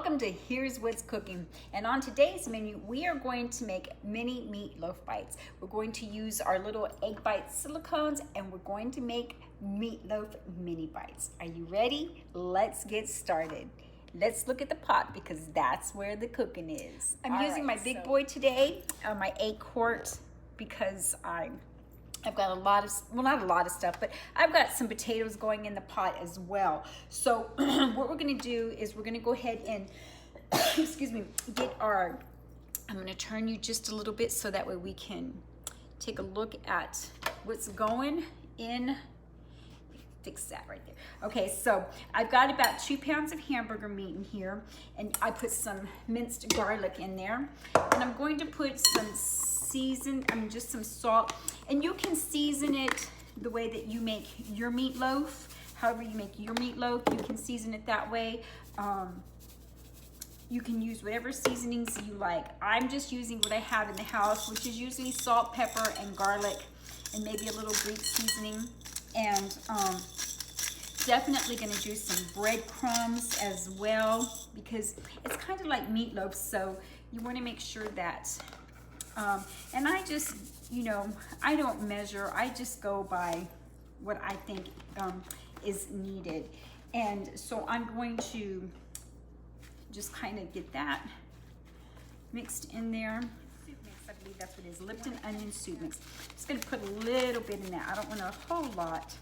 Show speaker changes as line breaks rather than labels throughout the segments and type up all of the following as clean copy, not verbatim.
welcome to Here's What's Cooking. And on today's menu, we are going to make mini meatloaf bites. We're going to use our little egg bite silicones and we're going to make meatloaf mini bites. Are you ready? Let's get started. Let's look at the pot because that's where the cooking is. I'm using my big boy today, my 8-quart, because I've got a lot of, well, not a lot of stuff, but I've got some potatoes going in the pot as well. So what we're gonna do is we're gonna go ahead and, excuse me, get our, I'm gonna turn you just a little bit so that way we can take a look at what's going in. Fix that right there. Okay, so I've got about 2 pounds of hamburger meat in here, and I put some minced garlic in there, and I'm going to put some just some salt, and you can season it the way that you make your meatloaf. However you make your meatloaf, you can season it that way. You can use whatever seasonings you like. I'm just using what I have in the house, which is usually salt, pepper, and garlic, and maybe a little Greek seasoning. And definitely gonna do some breadcrumbs as well, because it's kind of like meatloaf, so you wanna make sure that, and I just, you know, I don't measure, I just go by what I think is needed. And so I'm going to just kind of get that mixed in there. Soup mix, I believe that's what it is, Lipton onion soup mix. I'm just gonna put a little bit in there. I don't want a whole lot.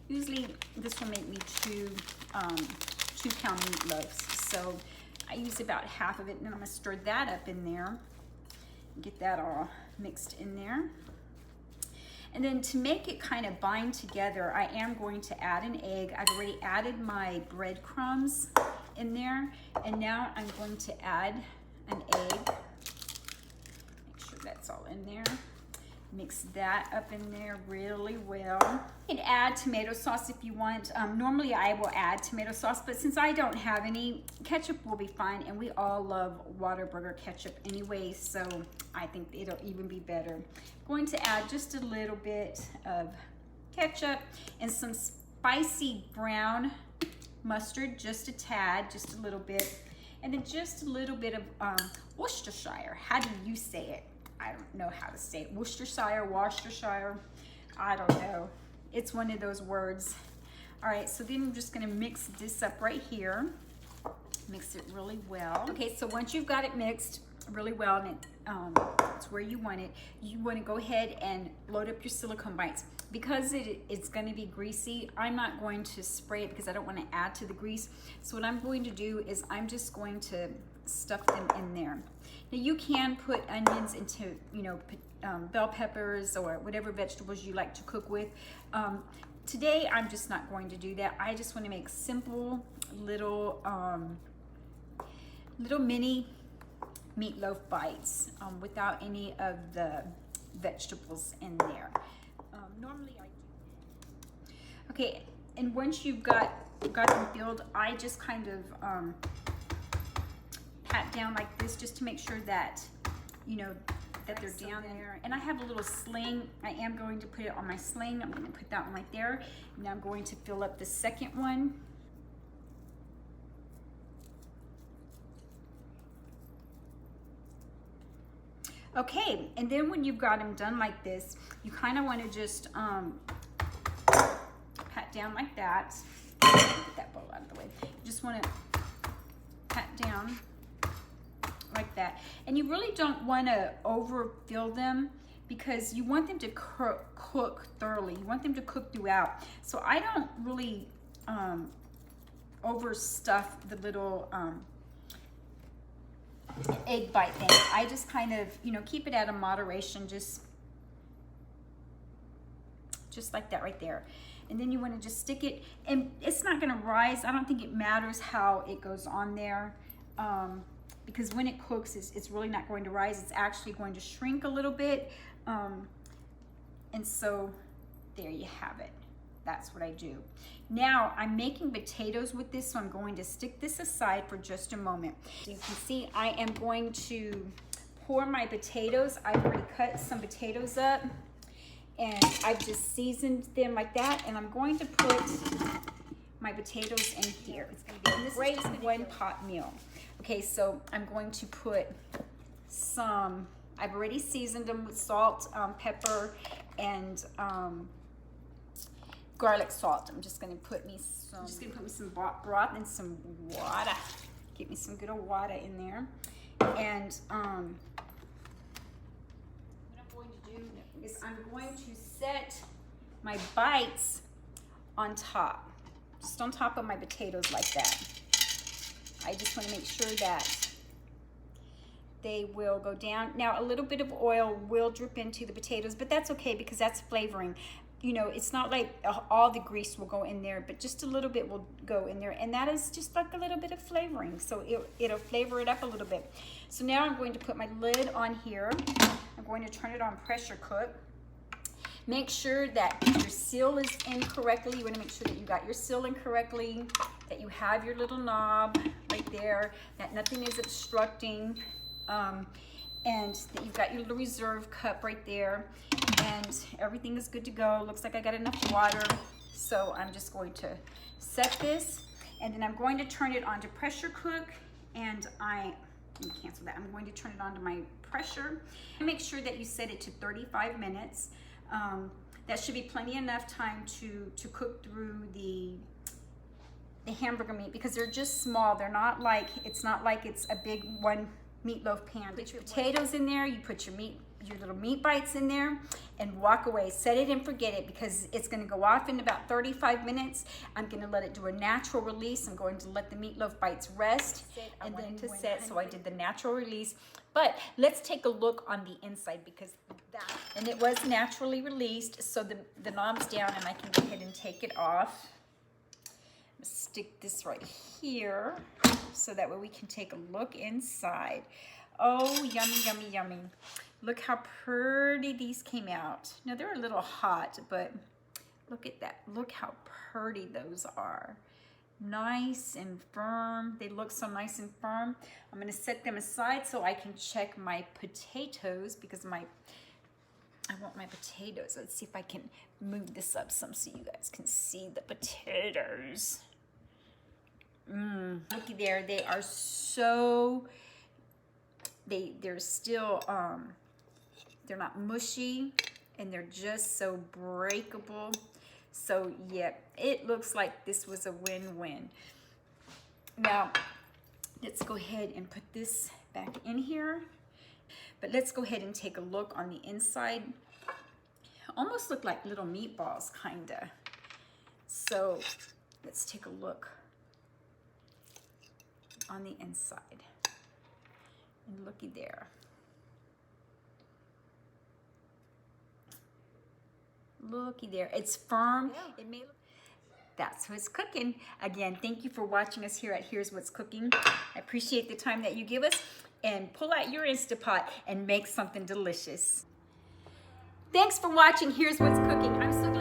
Usually this will make me 2 2-pound meatloaves. So I use about half of it, and then I'm gonna stir that up in there. Get that all mixed in there. And then to make it kind of bind together, I am going to add an egg. I've already added my breadcrumbs in there, and now I'm going to add an egg. Make sure that's all in there. Mix that up in there really well. You can add tomato sauce if you want. Normally I will add tomato sauce, but since I don't have any, ketchup will be fine, and we all love Whataburger ketchup anyway, so I think it'll even be better. Going to add just a little bit of ketchup and some spicy brown mustard, just a tad, just a little bit, and then just a little bit of Worcestershire. How do you say it? I don't know how to say it. Worcestershire, I don't know. It's one of those words. All right, so then I'm just gonna mix this up right here. Mix it really well. Okay, so once you've got it mixed really well, and it's where you want it, you wanna go ahead and load up your silicone bites. Because it's gonna be greasy, I'm not going to spray it because I don't wanna add to the grease. So what I'm going to do is I'm just going to stuff them in there. Now you can put onions into, you know, bell peppers or whatever vegetables you like to cook with. Today I'm just not going to do that. I just want to make simple little little mini meatloaf bites without any of the vegetables in there. Normally I do. Okay, and once you've got them filled, I just kind of pat down like this just to make sure that, you know, that they're down there. And I have a little sling. I am going to put it on my sling. I'm going to put that one right there. Now I'm going to fill up the second one. Okay, and then when you've got them done like this, you kind of want to just pat down like that. Get that bowl out of the way. You just want to pat down like that, and you really don't want to overfill them because you want them to cook thoroughly. You want them to cook throughout. So I don't really overstuff the little egg bite thing. I just kind of, you know, keep it at a moderation, just like that right there. And then you want to just stick it, and it's not going to rise. I don't think it matters how it goes on there. Because when it cooks, it's really not going to rise. It's actually going to shrink a little bit. And so there you have it. That's what I do. Now I'm making potatoes with this, so I'm going to stick this aside for just a moment. So you can see I am going to pour my potatoes. I've already cut some potatoes up, and I've just seasoned them like that. And I'm going to put my potatoes in here. It's gonna be a great one pot meal. Okay, so I'm going to put some, I've already seasoned them with salt, pepper, and garlic salt. I'm just gonna put me some broth and some water. Get me some good old water in there. And what I'm going to do is I'm going to set my bites on top, just on top of my potatoes like that. I just want to make sure that they will go down. Now, a little bit of oil will drip into the potatoes, but that's okay because that's flavoring. You know, it's not like all the grease will go in there, but just a little bit will go in there, and that is just like a little bit of flavoring. So it'll flavor it up a little bit. So now I'm going to put my lid on here. I'm going to turn it on pressure cook. Make sure that your seal is in correctly. You want to make sure that you got your seal in correctly, that you have your little knob right there, that nothing is obstructing, and that you've got your little reserve cup right there, and everything is good to go. Looks like I got enough water. So I'm just going to set this, and then I'm going to turn it on to pressure cook, and let me cancel that. I'm going to turn it on to my pressure. Make sure that you set it to 35 minutes. That should be plenty enough time to cook through the hamburger meat, because they're just small. They're not like, it's not like it's a big one meatloaf pan. Put your potatoes in there, you put your little meat bites in there, and walk away. Set it and forget it, because it's going to go off in about 35 minutes. I'm going to let it do a natural release. I'm going to let the meatloaf bites rest and then to set. So I did the natural release. But let's take a look on the inside, because and it was naturally released. So the knob's down, and I can go ahead and take it off. Stick this right here so that way we can take a look inside. Oh, yummy, yummy, yummy. Look how pretty these came out. Now they're a little hot, but look at that. Look how pretty those are. Nice and firm. They look so nice and firm. I'm gonna set them aside so I can check my potatoes, because I want my potatoes. Let's see if I can move this up some so you guys can see the potatoes. Looky there, they are so, they're still, they're not mushy, and they're just so breakable. So yeah, it looks like this was a win-win. Now, let's go ahead and put this back in here. But let's go ahead and take a look on the inside. Almost look like little meatballs, kinda. So let's take a look on the inside. And looky there. Looky there. It's firm. Yeah. It may look. That's what's cooking. Again, thank you for watching us here at Here's What's Cooking. I appreciate the time that you give us. And pull out your Instapot and make something delicious. Thanks for watching Here's What's Cooking. I'm so